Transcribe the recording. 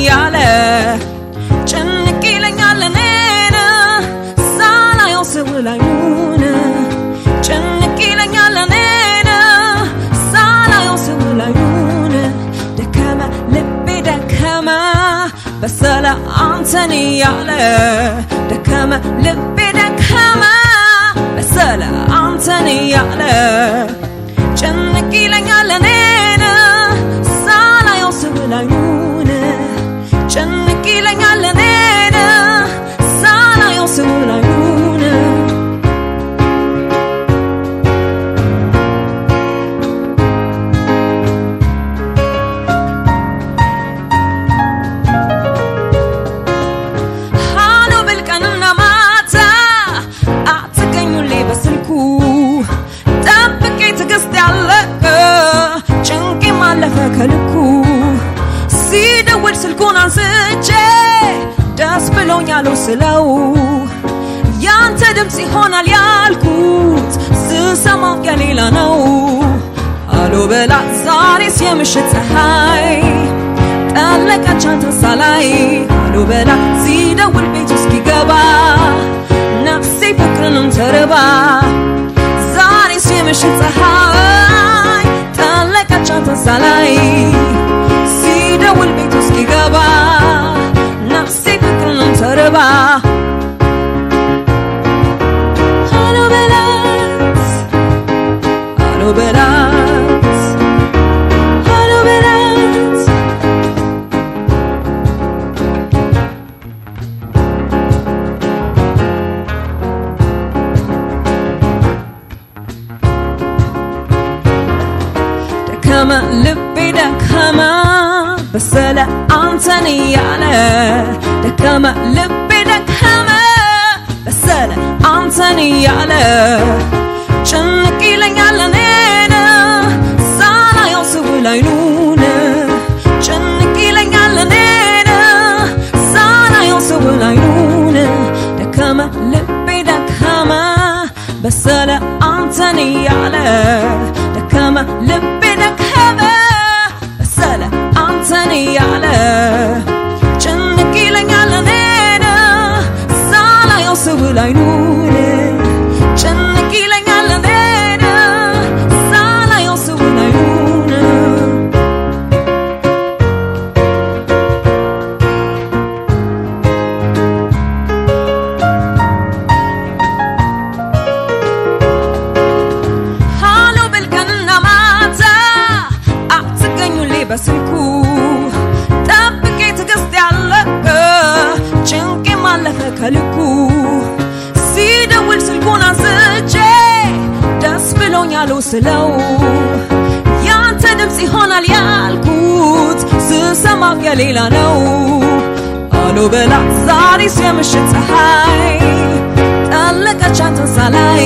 ያለ ጭንቅ ይለኛል እኔን ሳላየው ስውላዩን ጭንቅ ይለኛል እኔን ሳላየው ስውላዩን ደከመ ልቤ ደከመ በሰለ አንተን ያለ ደከመ ልቤ ደከመ በሰለ አንተን ያለ ጭንቅ ይለኛል እኔን ሳላየው ስውላዩን ጭንቅ ይለኛል እኔን ሳላየው ስውላዩን ሃሎ ብል ቀንና ማታ አትገኙልኝ በስልኩ ጠብቄ ትዕግስት ያለቀ ጭንቄም አለፈ ከልኩ ሲደውል ስልኩን አንስቼ ደስ ብሎኛል ስለው ያንተ ድምፅ ይሆናል ያልኩት ስሰማው የሌላ ነው አሎ በላት ዛሬስ የምሽት ፀሐይ ጠለቀች አንተን ሳላይ አሎ በላት ሲደውል ቤት እስኪገባ ነፍሴ ፍቅርንም ተርባ ዛሬስ የምሽት ፀሐይ ጠለቀች አንተን ሳላይ ሲደውል ቤት እስኪገባ ነፍሴ ፍቅርንም ተርባ አሎ በላት አሎ በላት አሎ በላት ደከመ ልቤ ደከመ በሰለ አንተን ያለ ደከመ ልቤ ደከመ በሰለ አንተን ያለ ጭንቅ ይለኛል እኔን ሳላየው ስውላዩን ጭንቅ ይለኛል እኔን ሳላየው ስውላዩን ደከመ ልቤ ደከመ በሰለ አንተን ያለ ደከመ ልቤ ደከመ በሰለ አንተን ያለ ጭንቅ ይለኛል እኔን ሳላየው ስውላዩን ጭንቅ ይለኛል እኔን ሳላየው ስውላዩን ሃሎ ብል ቀንና ማታ አትገኙልኝ በስልኩ ጠብቄ ትዕግስት ያለቀ ጭንቄም አለፈ ከልኩ ሲደውል ስልኩን አንስቼ ደስ ብሎኛል ስለው ያንተ ድምፅ ይሆናል ያልኩት ስሰማው የሌላ ነው አሎ በላት ዛሬስ የምሽት ፀሐይ ጠለቀች አንተን ሳላይ